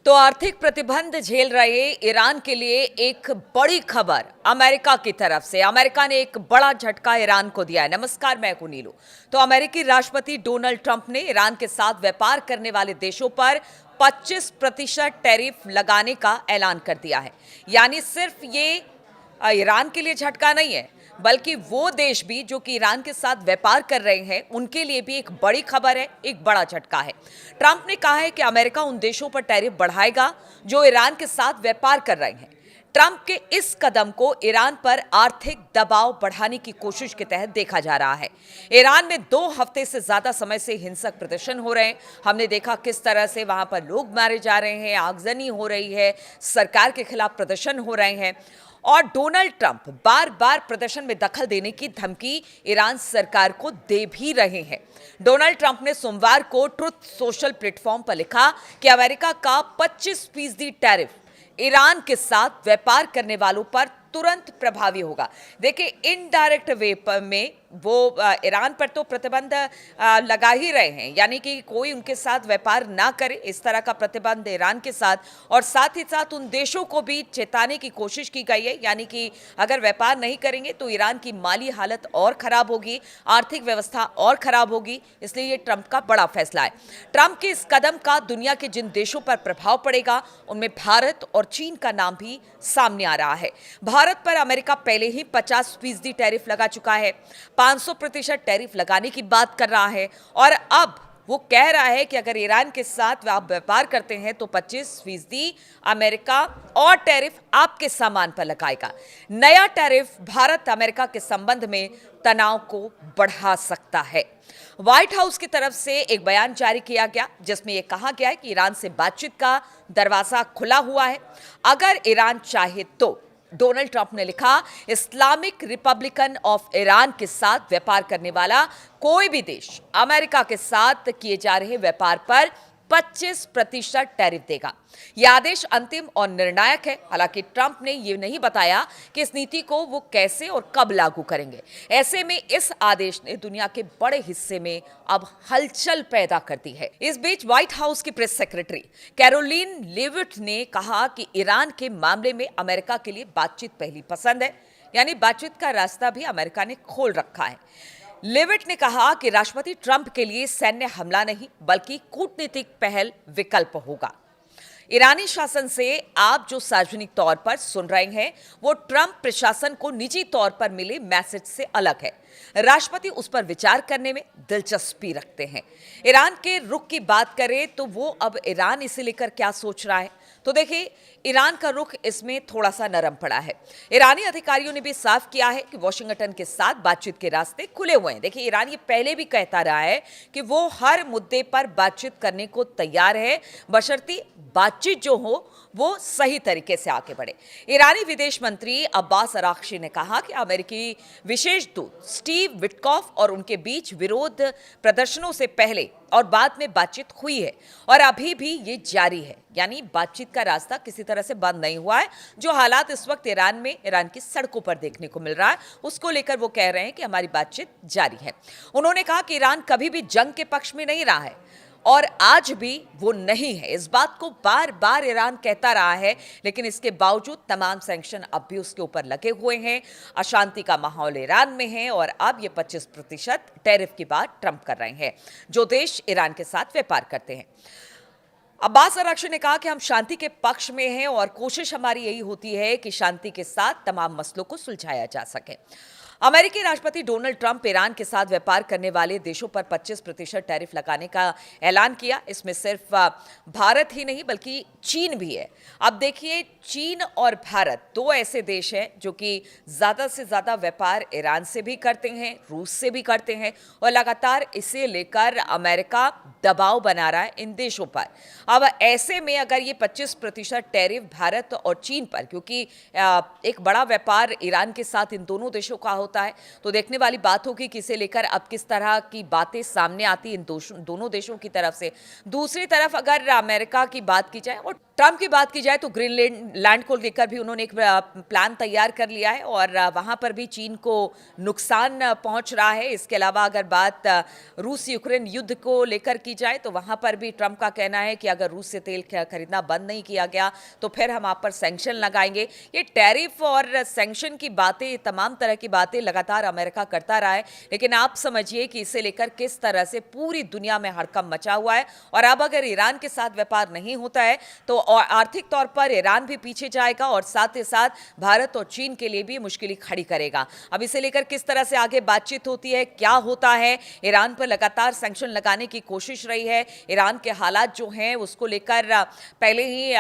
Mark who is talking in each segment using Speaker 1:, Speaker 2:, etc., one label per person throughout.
Speaker 1: तो आर्थिक प्रतिबंध झेल रहे ईरान के लिए एक बड़ी खबर अमेरिका की तरफ से। अमेरिका ने एक बड़ा झटका ईरान को दिया है। नमस्कार, मैं हूं नीलू। तो अमेरिकी राष्ट्रपति डोनाल्ड ट्रंप ने ईरान के साथ व्यापार करने वाले देशों पर 25% टैरिफ लगाने का ऐलान कर दिया है। यानी सिर्फ ये ईरान के लिए झटका नहीं है, बल्कि वो देश भी जो कि ईरान के साथ व्यापार कर रहे हैं उनके लिए भी एक बड़ी खबर है, एक बड़ा झटका है। ट्रंप ने कहा है कि अमेरिका उन देशों पर टैरिफ बढ़ाएगा जो ईरान के साथ व्यापार कर रहे हैं। ट्रंप के इस कदम को ईरान पर आर्थिक दबाव बढ़ाने की कोशिश के तहत देखा जा रहा है। ईरान में 2 हफ्ते से ज्यादा समय से हिंसक प्रदर्शन हो रहे हैं। हमने देखा किस तरह से वहां पर लोग मारे जा रहे हैं, आगजनी हो रही है, सरकार के खिलाफ प्रदर्शन हो रहे हैं और डोनाल्ड ट्रंप बार बार प्रदर्शन में दखल देने की धमकी ईरान सरकार को दे भी रहे हैं। डोनाल्ड ट्रंप ने सोमवार को ट्रुथ सोशल प्लेटफॉर्म पर लिखा कि अमेरिका का 25% टैरिफ ईरान के साथ व्यापार करने वालों पर तुरंत प्रभावी होगा। देखिए, इनडायरेक्ट वे में वो ईरान पर तो प्रतिबंध लगा ही रहे हैं, यानी कि कोई उनके साथ व्यापार ना करे, इस तरह का प्रतिबंध ईरान के साथ, और साथ ही साथ उन देशों को भी चेताने की कोशिश की गई है, यानी कि अगर व्यापार नहीं करेंगे तो ईरान की माली हालत और खराब होगी, आर्थिक व्यवस्था और खराब होगी। इसलिए ये ट्रंप का बड़ा फैसला है। ट्रंप के इस कदम का दुनिया के जिन देशों पर प्रभाव पड़ेगा उनमें भारत और चीन का नाम भी सामने आ रहा है। भारत पर अमेरिका पहले ही 50% टैरिफ लगा चुका है, 500% टैरिफ लगाने की बात कर रहा है और अब वो कह रहा है कि अगर ईरान के साथ आप व्यापार करते हैं तो 25% अमेरिका और टैरिफ आपके सामान पर लगाएगा। नया टैरिफ भारत अमेरिका के संबंध में तनाव को बढ़ा सकता है। व्हाइट हाउस की तरफ से एक बयान जारी किया गया जिसमें यह कहा गया है कि ईरान से बातचीत का दरवाजा खुला हुआ है अगर ईरान चाहे तो। डोनाल्ड ट्रंप ने लिखा, इस्लामिक रिपब्लिकन ऑफ ईरान के साथ व्यापार करने वाला कोई भी देश अमेरिका के साथ किए जा रहे व्यापार पर 25% टैरिफ देगा। यह आदेश अंतिम और निर्णायक है। हालांकि ट्रंप ने यह नहीं बताया कि इस नीति को वो कैसे और कब लागू करेंगे। ऐसे में इस आदेश ने दुनिया के बड़े हिस्से में अब हलचल पैदा कर दी है। इस बीच व्हाइट हाउस की प्रेस सेक्रेटरी कैरोलिन लेविट ने कहा कि ईरान के मामले में अमेरिका के लिए बातचीत पहली पसंद है, यानी बातचीत का रास्ता भी अमेरिका ने खोल रखा है। लेविट ने कहा कि राष्ट्रपति ट्रंप के लिए सैन्य हमला नहीं बल्कि कूटनीतिक पहल विकल्प होगा। ईरानी शासन से आप जो सार्वजनिक तौर पर सुन रहे हैं वो ट्रंप प्रशासन को निजी तौर पर मिले मैसेज से अलग है। राष्ट्रपति उस पर विचार करने में दिलचस्पी रखते हैं। ईरान के रुख की बात करें तो वो अब ईरान इसे लेकर क्या सोच रहा है, तो देखिए, ईरान का रुख इसमें थोड़ा सा नरम पड़ा है। ईरानी अधिकारियों ने भी साफ किया है कि वॉशिंगटन के साथ बातचीत के रास्ते खुले हुए हैं। देखिए, ईरान ये पहले भी कहता रहा है कि वो हर मुद्दे पर बातचीत करने को तैयार है, बशर्ते बातचीत जो हो वो सही तरीके से आगे बढ़े। ईरानी विदेश मंत्री अब्बास अरागची ने कहा कि अमेरिकी विशेष दूत स्टीव विटकॉफ और उनके बीच विरोध प्रदर्शनों से पहले और बाद में बातचीत हुई है और अभी भी ये जारी है, यानी बातचीत का रास्ता किसी तरह से बंद नहीं हुआ है। जो हालात इस वक्त ईरान की सड़कों पर देखने को मिल रहा है उसको लेकर वो कह रहे हैं कि हमारी बातचीत जारी है। उन्होंने कहा कि ईरान कभी भी जंग के पक्ष में नहीं रहा है और आज भी वो नहीं है। इस बात को बार बार ईरान कहता रहा है, लेकिन इसके बावजूद तमाम सैंक्शन अब भी उसके ऊपर लगे हुए हैं। अशांति का माहौल ईरान में है और अब ये 25% टैरिफ की बात ट्रंप कर रहे हैं जो देश ईरान के साथ व्यापार करते हैं। अब्बास अरागची ने कहा कि हम शांति के पक्ष में हैं और कोशिश हमारी यही होती है कि शांति के साथ तमाम मसलों को सुलझाया जा सके। अमेरिकी राष्ट्रपति डोनाल्ड ट्रंप ईरान के साथ व्यापार करने वाले देशों पर 25% टैरिफ लगाने का ऐलान किया। इसमें सिर्फ भारत ही नहीं बल्कि चीन भी है। अब देखिए, चीन और भारत 2 ऐसे देश हैं जो कि ज़्यादा से ज़्यादा व्यापार ईरान से भी करते हैं, रूस से भी करते हैं और लगातार इसे लेकर अमेरिका दबाव बना रहा है इन देशों पर। अब ऐसे में अगर ये 25% टैरिफ भारत और चीन पर, क्योंकि एक बड़ा व्यापार ईरान के साथ इन दोनों देशों का होता है, तो देखने वाली बात होगी कि इसे लेकर अब किस तरह की बातें सामने आती इन दोनों देशों की तरफ से। दूसरी तरफ अगर अमेरिका की बात की जाए और ट्रंप की बात की जाए तो ग्रीनलैंड लैंड को लेकर भी उन्होंने एक प्लान तैयार कर लिया है और वहां पर भी चीन को नुकसान पहुंच रहा है। इसके अलावा अगर बात रूस यूक्रेन युद्ध को लेकर की जाए तो वहां पर भी ट्रंप का कहना है कि अगर रूस से तेल खरीदना बंद नहीं किया गया तो फिर हम आप पर सैंक्शन लगाएंगे। ये टैरिफ और सैंक्शन की बातें, तमाम तरह की बातें लगातार अमेरिका करता रहा है, लेकिन आप समझिए कि इसे लेकर किस तरह से पूरी दुनिया में हड़कंप मचा हुआ है। और अब अगर ईरान के साथ व्यापार नहीं होता है तो और आर्थिक तौर पर ईरान भी पीछे जाएगा और साथ ही साथ भारत और चीन के लिए भी मुश्किल खड़ी करेगा। अब इसे लेकर किस तरह से आगे बातचीत होती है, क्या होता है, ईरान पर लगातार सैंक्शन लगाने की कोशिश रही है। ईरान के हालात जो हैं उसको लेकर पहले ही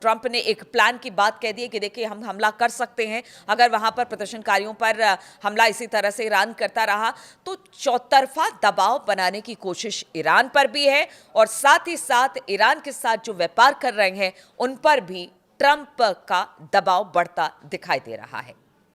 Speaker 1: ट्रंप ने एक प्लान की बात कह दी है कि देखिए हम हमला कर सकते हैं अगर वहां पर प्रदर्शनकारियों पर हमला इसी तरह से ईरान करता रहा तो। चौतरफा दबाव बनाने की कोशिश ईरान पर भी है और साथ ही साथ ईरान के साथ जो व्यापार कर रहे हैं उन पर भी ट्रंप का दबाव बढ़ता दिखाई दे रहा है।